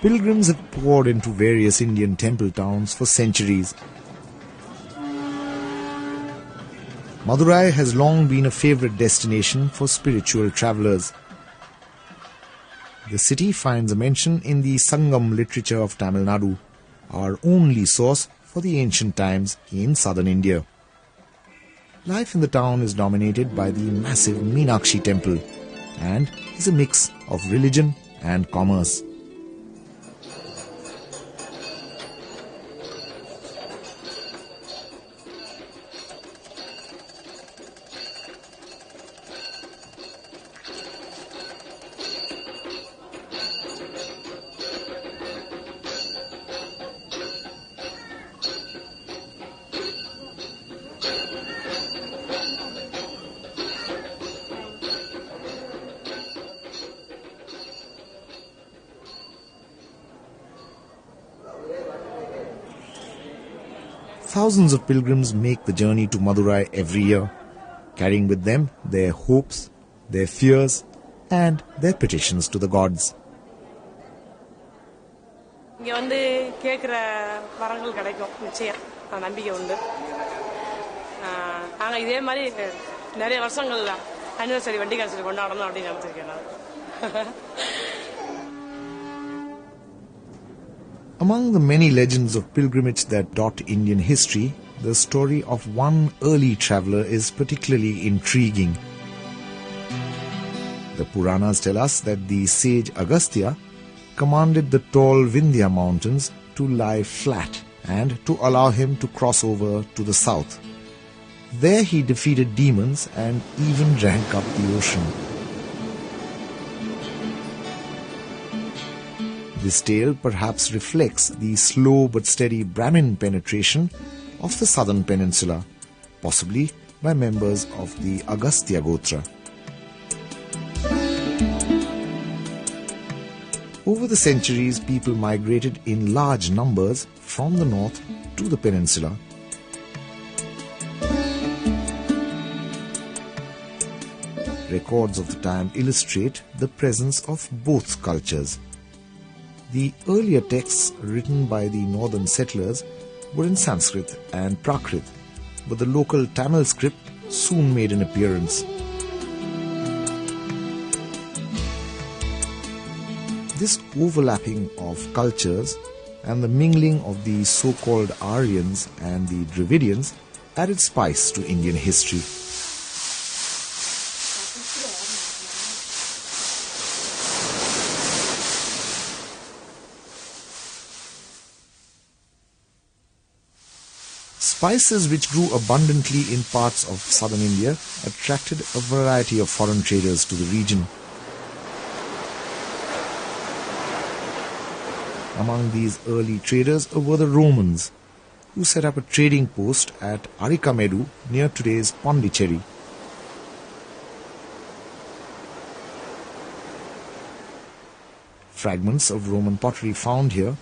Pilgrims have poured into various Indian temple towns for centuries. Madurai has long been a favorite destination for spiritual travelers. The city finds a mention in the Sangam literature of Tamil Nadu, our only source for the ancient times in southern India. Life in the town is dominated by the massive Meenakshi temple and is a mix of religion and commerce. Thousands of pilgrims make the journey to Madurai every year, carrying with them their hopes, their fears, and their petitions to the gods. இங்க வந்து கேக்குற வரங்கள் கிடைக்கும் நிச்சயம் நம்பிக்கை உண்டு. நாங்க இதே மாதிரி நிறைய வருஷங்கள்ல anniversary வெட்டிங் anniversary கொண்டாடணும் அப்படின்னு நினைச்சிருக்கேன் நான். Among the many legends of pilgrimage that dot Indian history, the story of one early traveller is particularly intriguing. The Puranas tell us that the sage Agastya commanded the tall Vindhya mountains to lie flat and to allow him to cross over to the south. There he defeated demons and even drank up the ocean. This tale perhaps reflects the slow but steady Brahmin penetration of the southern peninsula, possibly by members of the Agastya Gotra. Over the centuries, people migrated in large numbers from the north to the peninsula. Records of the time illustrate the presence of both cultures. The earlier texts written by the northern settlers were in Sanskrit and Prakrit, but the local Tamil script soon made an appearance. This overlapping of cultures and the mingling of the so-called Aryans and the Dravidians added spice to Indian history. Spices which grew abundantly in parts of southern India attracted a variety of foreign traders to the region. Among these early traders were the Romans, who set up a trading post at Arikamedu near today's Pondicherry. Fragments of Roman pottery found here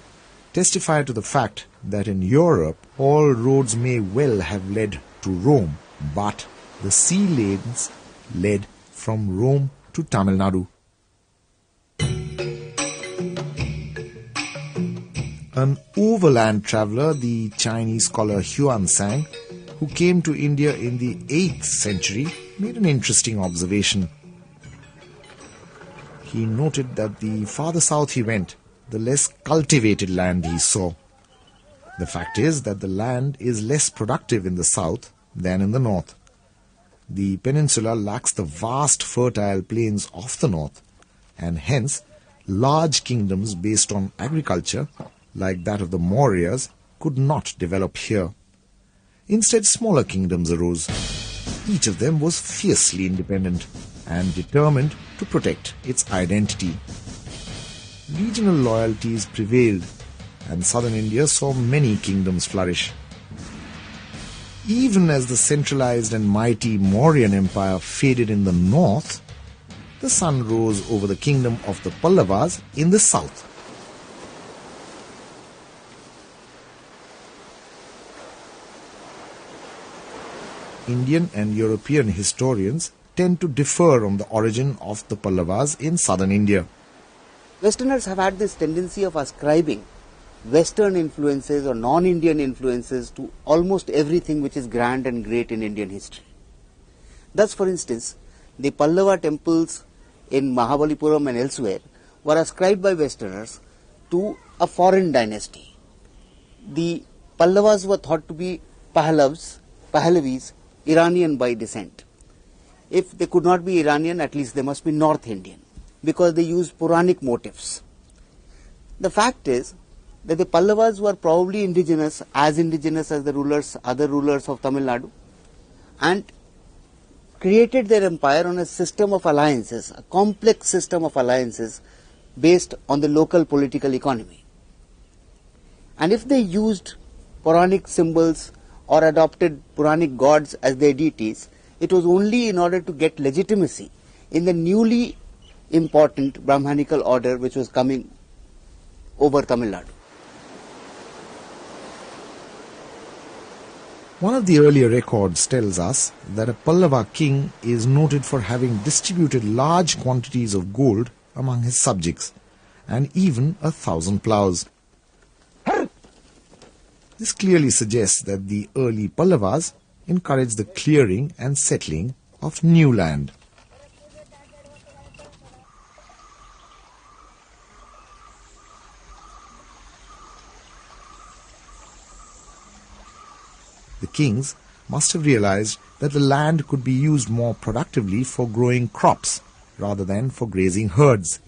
testify to the fact that in Europe all roads may well have led to Rome, but the sea lanes led from Rome to Tamil Nadu. An overland traveller, the Chinese scholar Huansang, who came to India in the 8th century, made an interesting observation. He noted that the farther south he went, the less cultivated land he saw. The fact is that the land is less productive in the south than in the north. The peninsula lacks the vast fertile plains of the north, and hence large kingdoms based on agriculture, like that of the Mauryas, could not develop here. Instead, smaller kingdoms arose. Each of them was fiercely independent and determined to protect its identity. Regional loyalties prevailed, and southern India saw many kingdoms flourish. Even as the centralized and mighty Mauryan Empire faded in the north, the sun rose over the kingdom of the Pallavas in the south. Indian and European historians tend to differ on the origin of the Pallavas in southern India. Westerners have had this tendency of ascribing Western influences or non-Indian influences to almost everything which is grand and great in Indian history. Thus, for instance, the Pallava temples in Mahabalipuram and elsewhere were ascribed by Westerners to a foreign dynasty. The Pallavas were thought to be Pahlavis, Iranian by descent. If they could not be Iranian, at least they must be North Indian, because they used Puranic motifs. The fact is that the Pallavas were probably indigenous as the other rulers of Tamil Nadu, and created their empire on a system of alliances, a complex system of alliances based on the local political economy. And if they used Puranic symbols or adopted Puranic gods as their deities, it was only in order to get legitimacy in the newly important Brahmanical order which was coming over Tamil Nadu. One of the earlier records tells us that a Pallava king is noted for having distributed large quantities of gold among his subjects, and even 1,000 plows. This clearly suggests that the early Pallavas encouraged the clearing and settling of new land. The kings must have realized that the land could be used more productively for growing crops rather than for grazing herds.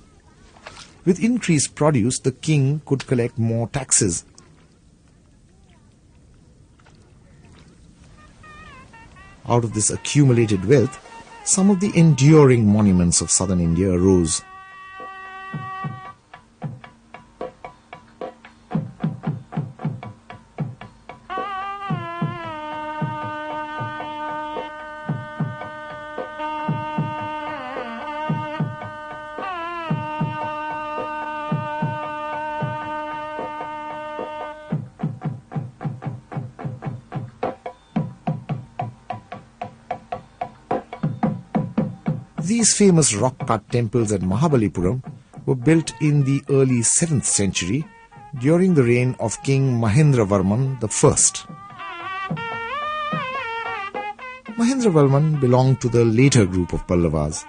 With increased produce, the king could collect more taxes. Out of this accumulated wealth, some of the enduring monuments of southern India arose. These famous rock-cut temples at Mahabalipuram were built in the early 7th century during the reign of King Mahendravarman I. Mahendravarman belonged to the later group of Pallavas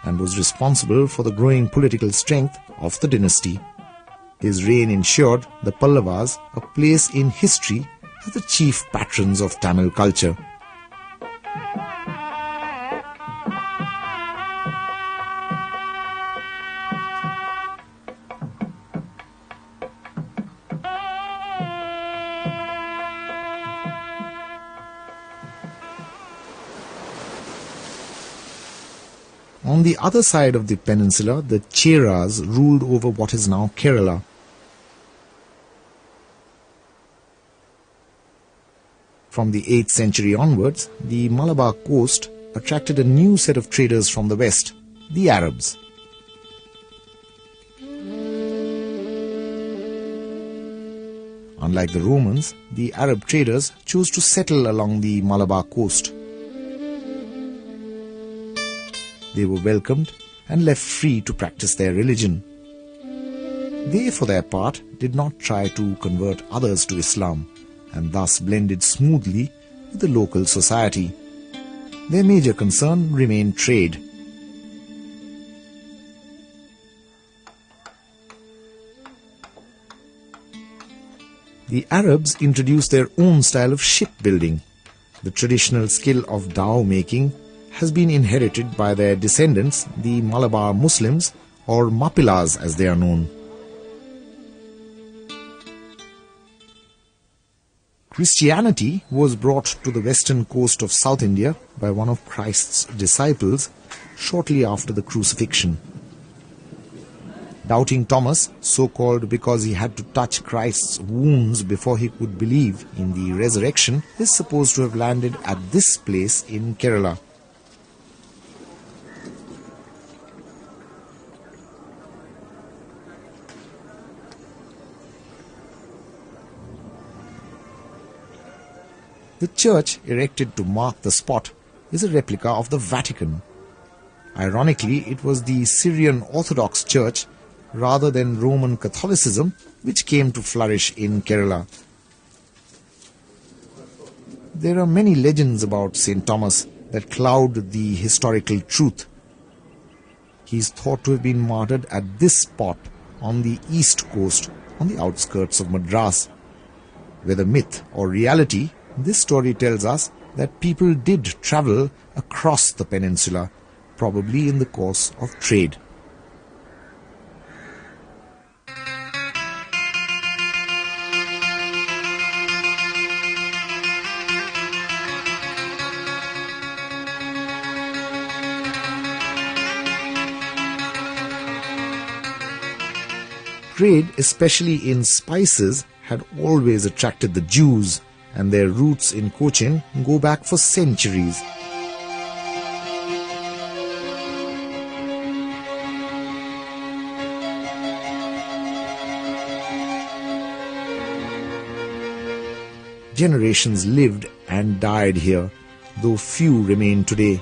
and was responsible for the growing political strength of the dynasty. His reign ensured the Pallavas a place in history as the chief patrons of Tamil culture. On the other side of the peninsula, the Cheras ruled over what is now Kerala. From the 8th century onwards, the Malabar coast attracted a new set of traders from the west, the Arabs. Unlike the Romans, the Arab traders chose to settle along the Malabar coast. They were welcomed and left free to practice their religion. They, for their part, did not try to convert others to Islam and thus blended smoothly with the local society. Their major concern remained trade. The Arabs introduced their own style of shipbuilding. The traditional skill of dhow making has been inherited by their descendants, the Malabar Muslims, or Mappilas as they are known. Christianity was brought to the western coast of South India by one of Christ's disciples shortly after the crucifixion. Doubting Thomas, so called because he had to touch Christ's wounds before he could believe in the resurrection, is supposed to have landed at this place in Kerala. The church erected to mark the spot is a replica of the Vatican. Ironically, it was the Syrian Orthodox Church rather than Roman Catholicism, which came to flourish in Kerala. There are many legends about St. Thomas that cloud the historical truth. He is thought to have been martyred at this spot on the east coast, on the outskirts of Madras. Whether myth or reality, this story tells us that people did travel across the peninsula, probably in the course of trade. Trade, especially in spices, had always attracted the Jews, and their roots in Cochin go back for centuries. Generations lived and died here, though few remain today.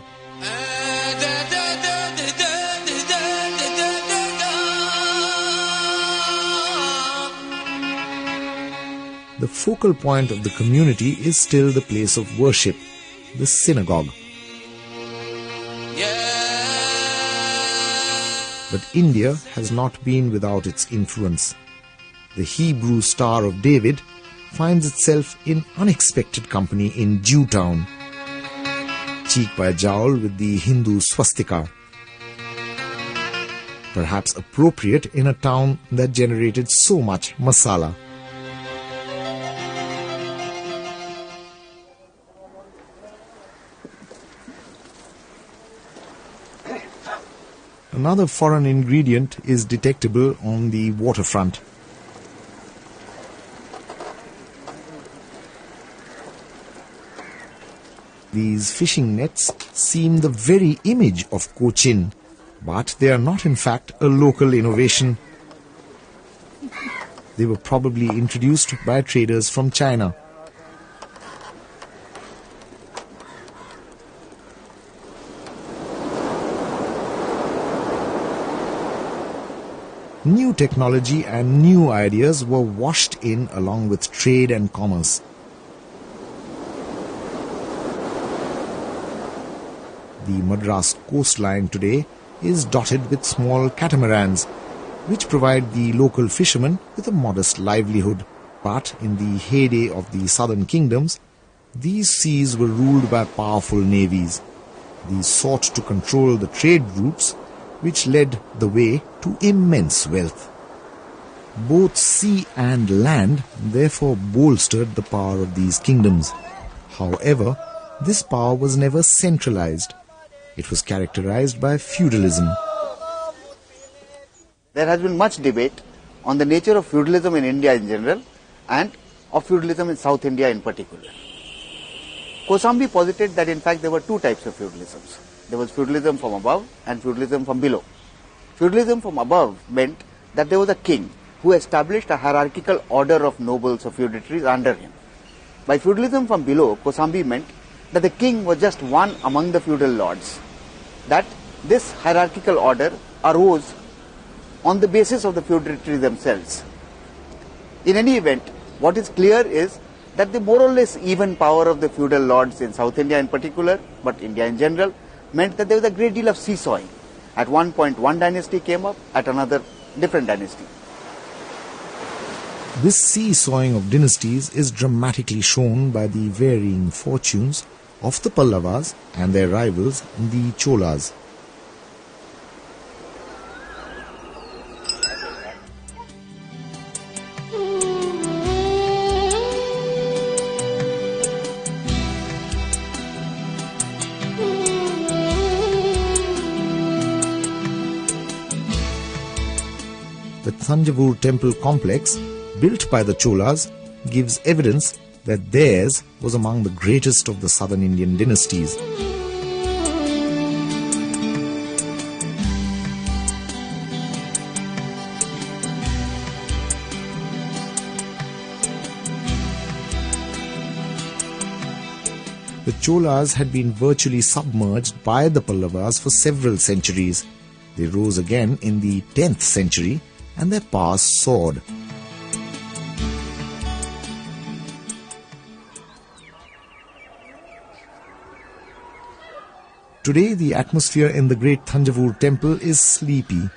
The focal point of the community is still the place of worship, the synagogue. But India has not been without its influence. The Hebrew Star of David finds itself in unexpected company in Jewtown, cheek by jowl with the Hindu swastika. Perhaps appropriate in a town that generated so much masala. Another foreign ingredient is detectable on the waterfront. These fishing nets seem the very image of Cochin, but they are not in fact a local innovation. They were probably introduced by traders from China. New technology and new ideas were washed in along with trade and commerce. The Madras coastline today is dotted with small catamarans, which provide the local fishermen with a modest livelihood. But in the heyday of the southern kingdoms, these seas were ruled by powerful navies. These sought to control the trade routes, which led the way to immense wealth. Both sea and land therefore bolstered the power of these kingdoms. However, this power was never centralized. It was characterized by feudalism. There has been much debate on the nature of feudalism in India in general and of feudalism in South India in particular. Kosambi posited that in fact there were two types of feudalisms. There was feudalism from above and feudalism from below. Feudalism from above meant that there was a king who established a hierarchical order of nobles or feudatories under him. By feudalism from below, Kosambi meant that the king was just one among the feudal lords, that this hierarchical order arose on the basis of the feudatories themselves. In any event, what is clear is that the more or less even power of the feudal lords in South India in particular, but India in general, meant that there was a great deal of seesawing. At one point one dynasty came up, at another different dynasty. This seesawing of dynasties is dramatically shown by the varying fortunes of the Pallavas and their rivals, the Cholas. The Thanjavur temple complex, built by the Cholas, gives evidence that theirs was among the greatest of the southern Indian dynasties. The Cholas had been virtually submerged by the Pallavas for several centuries. They rose again in the 10th century and their powers soared. Today, the atmosphere in the great Thanjavur temple is sleepy.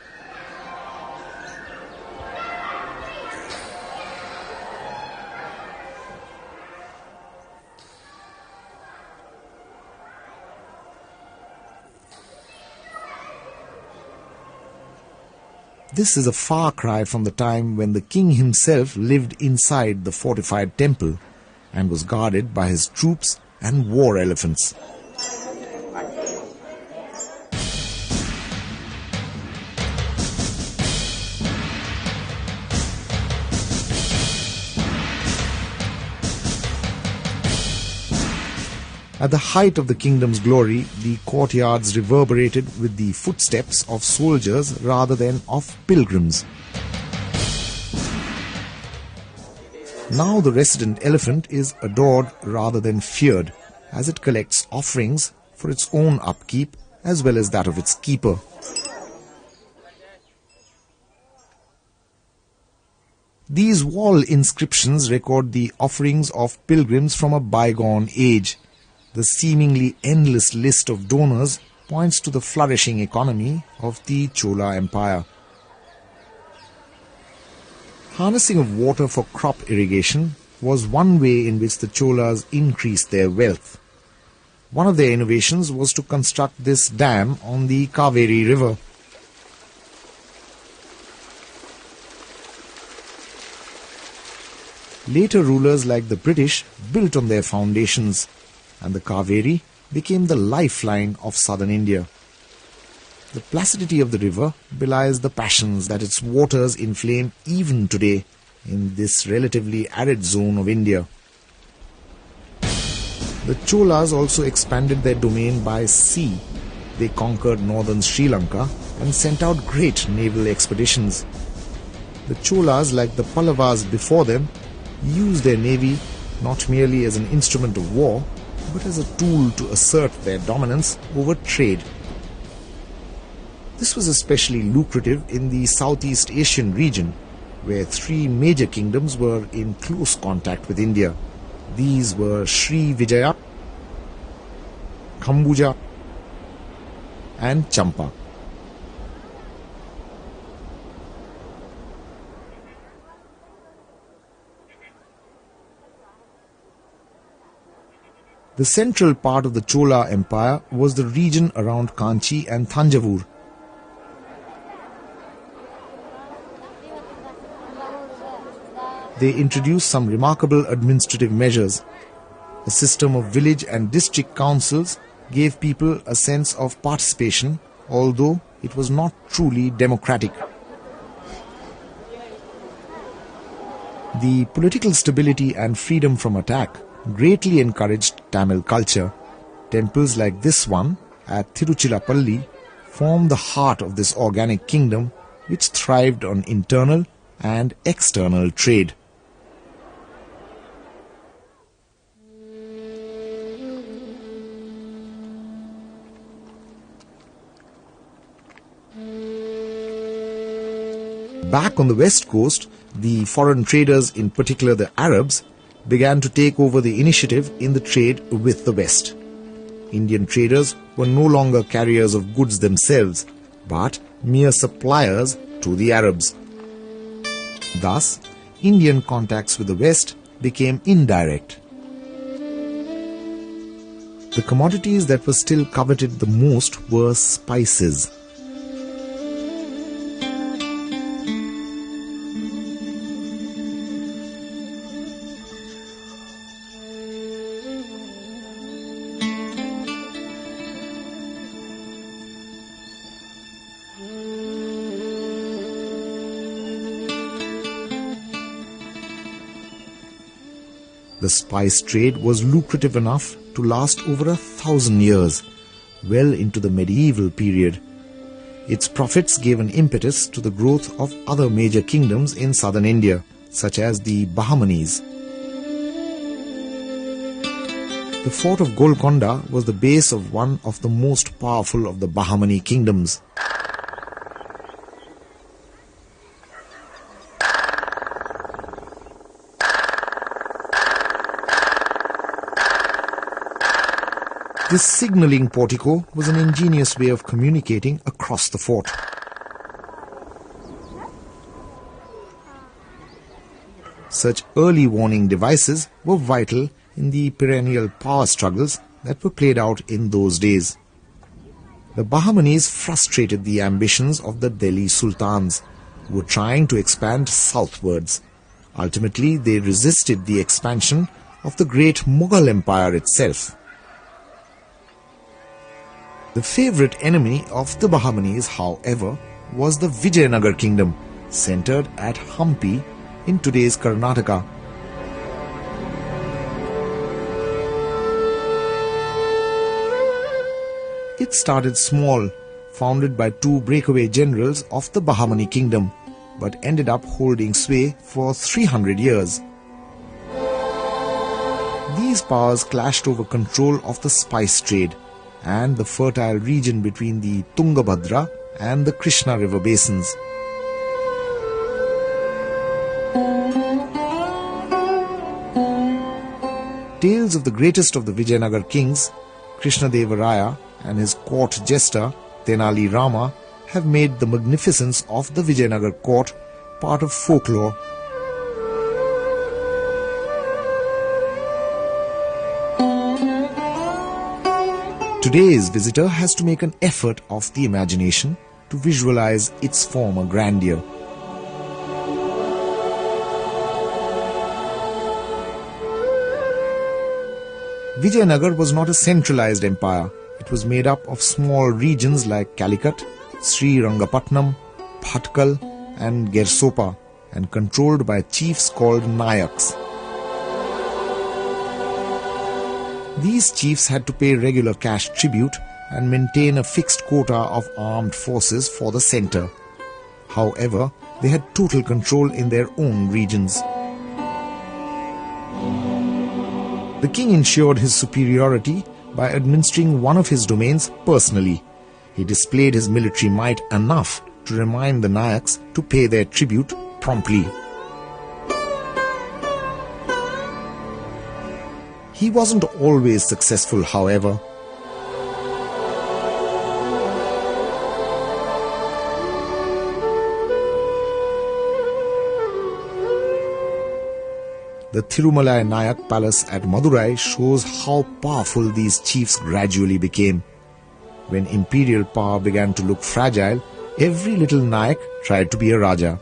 This is a far cry from the time when the king himself lived inside the fortified temple and was guarded by his troops and war elephants. At the height of the kingdom's glory, the courtyards reverberated with the footsteps of soldiers rather than of pilgrims. Now the resident elephant is adored rather than feared, as it collects offerings for its own upkeep as well as that of its keeper. These wall inscriptions record the offerings of pilgrims from a bygone age. The seemingly endless list of donors points to the flourishing economy of the Chola Empire. Harnessing of water for crop irrigation was one way in which the Cholas increased their wealth. One of their innovations was to construct this dam on the Kaveri River. Later rulers like the British built on their foundations, and the Kaveri became the lifeline of southern India. The placidity of the river belies the passions that its waters inflame even today in this relatively arid zone of India. The Cholas also expanded their domain by sea. They conquered northern Sri Lanka and sent out great naval expeditions. The Cholas, like the Pallavas before them, used their navy not merely as an instrument of war, but as a tool to assert their dominance over trade. This was especially lucrative in the Southeast Asian region, where three major kingdoms were in close contact with India. These were Sri Vijaya, Kambuja, and Champa. The central part of the Chola Empire was the region around Kanchi and Thanjavur. They introduced some remarkable administrative measures. A system of village and district councils gave people a sense of participation, although it was not truly democratic. The political stability and freedom from attack greatly encouraged Tamil culture. Temples like this one at Tiruchirappalli form the heart of this organic kingdom, which thrived on internal and external trade. Back on the west coast, the foreign traders, in particular the Arabs, began to take over the initiative in the trade with the West. Indian traders were no longer carriers of goods themselves, but mere suppliers to the Arabs. Thus, Indian contacts with the West became indirect. The commodities that were still coveted the most were spices. The spice trade was lucrative enough to last over 1,000 years, well into the medieval period. Its profits gave an impetus to the growth of other major kingdoms in southern India, such as the Bahamanis. The fort of Golconda was the base of one of the most powerful of the Bahamani kingdoms. This signalling portico was an ingenious way of communicating across the fort. Such early warning devices were vital in the perennial power struggles that were played out in those days. The Bahamanis frustrated the ambitions of the Delhi Sultans, who were trying to expand southwards. Ultimately, they resisted the expansion of the great Mughal Empire itself. The favourite enemy of the Bahamanis, however, was the Vijayanagar kingdom, centred at Hampi in today's Karnataka. It started small, founded by two breakaway generals of the Bahamani kingdom, but ended up holding sway for 300 years. These powers clashed over control of the spice trade and the fertile region between the Tungabhadra and the Krishna river basins. Tales of the greatest of the Vijayanagar kings, Krishnadevaraya, and his court jester, Tenali Rama, have made the magnificence of the Vijayanagar court part of folklore. Today's visitor has to make an effort of the imagination to visualize its former grandeur. Vijayanagar was not a centralized empire. It was made up of small regions like Calicut, Srirangapatnam, Bhatkal and Gersopa, and controlled by chiefs called Nayaks. These chiefs had to pay regular cash tribute and maintain a fixed quota of armed forces for the centre. However, they had total control in their own regions. The king ensured his superiority by administering one of his domains personally. He displayed his military might enough to remind the Nayaks to pay their tribute promptly. He wasn't always successful, however. The Thirumalai Nayak Palace at Madurai shows how powerful these chiefs gradually became. When imperial power began to look fragile, every little Nayak tried to be a Raja.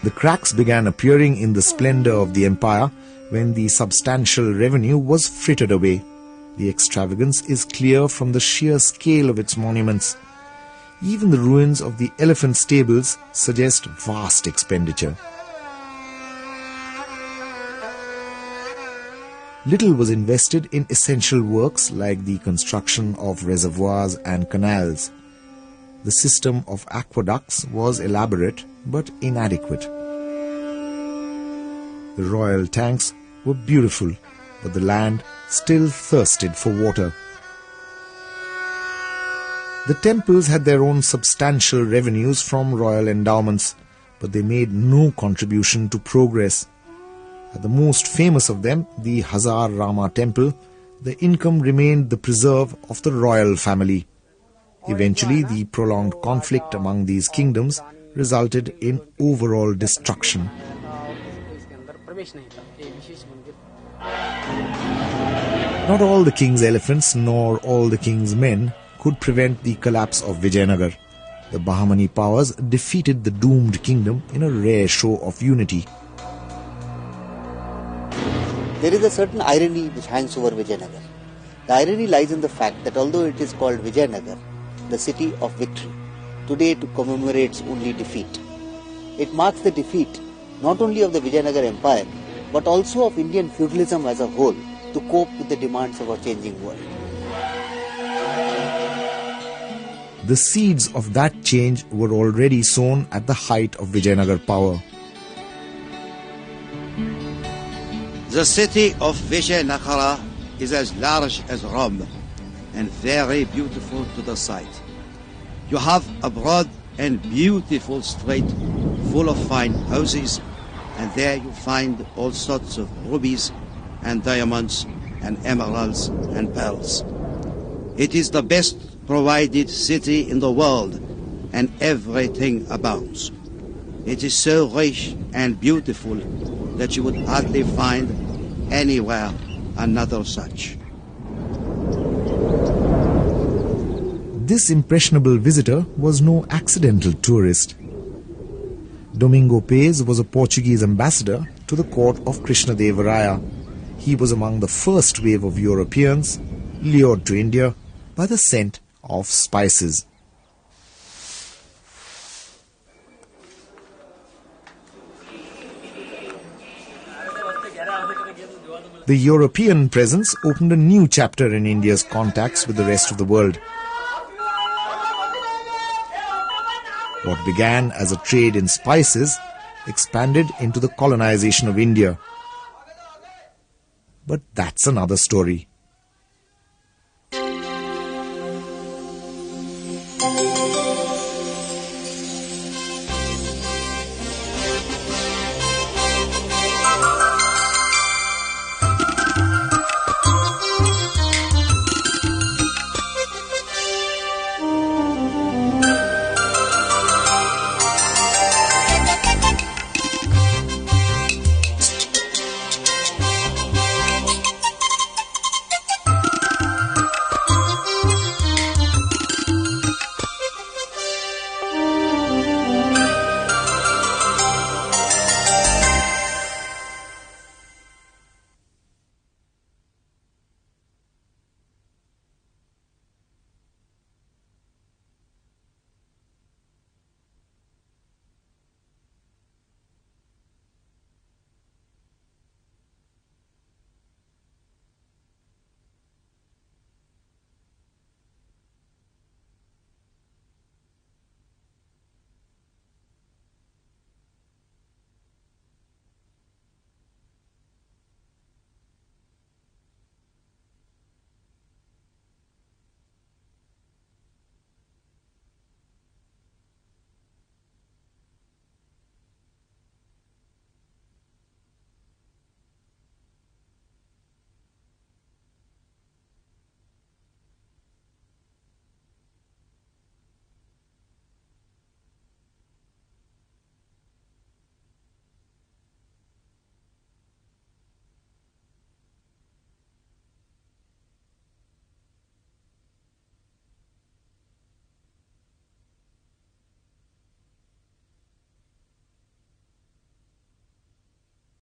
The cracks began appearing in the splendour of the empire when the substantial revenue was frittered away. The extravagance is clear from the sheer scale of its monuments. Even the ruins of the elephant stables suggest vast expenditure. Little was invested in essential works like the construction of reservoirs and canals. The system of aqueducts was elaborate but inadequate. The royal tanks were beautiful, but the land still thirsted for water. The temples had their own substantial revenues from royal endowments, but they made no contribution to progress. At the most famous of them, the Hazar Rama temple, the income remained the preserve of the royal family. Eventually, the prolonged conflict among these kingdoms resulted in overall destruction. Not all the king's elephants nor all the king's men could prevent the collapse of Vijayanagar. The Bahamani powers defeated the doomed kingdom in a rare show of unity. There is a certain irony which hangs over Vijayanagar. The irony lies in the fact that although it is called Vijayanagar, the city of victory, today it commemorates only defeat. It marks the defeat not only of the Vijayanagar Empire, but also of Indian feudalism as a whole to cope with the demands of our changing world. The seeds of that change were already sown at the height of Vijayanagar power. The city of Vijayanagara is as large as Rome and very beautiful to the sight. You have a broad and beautiful street full of fine houses, and there you find all sorts of rubies and diamonds and emeralds and pearls. It is the best provided city in the world, and everything abounds. It is so rich and beautiful that you would hardly find anywhere another such. This impressionable visitor was no accidental tourist. Domingo Paes was a Portuguese ambassador to the court of Krishnadevaraya. He was among the first wave of Europeans lured to India by the scent of spices. The European presence opened a new chapter in India's contacts with the rest of the world. What began as a trade in spices expanded into the colonization of India. But that's another story.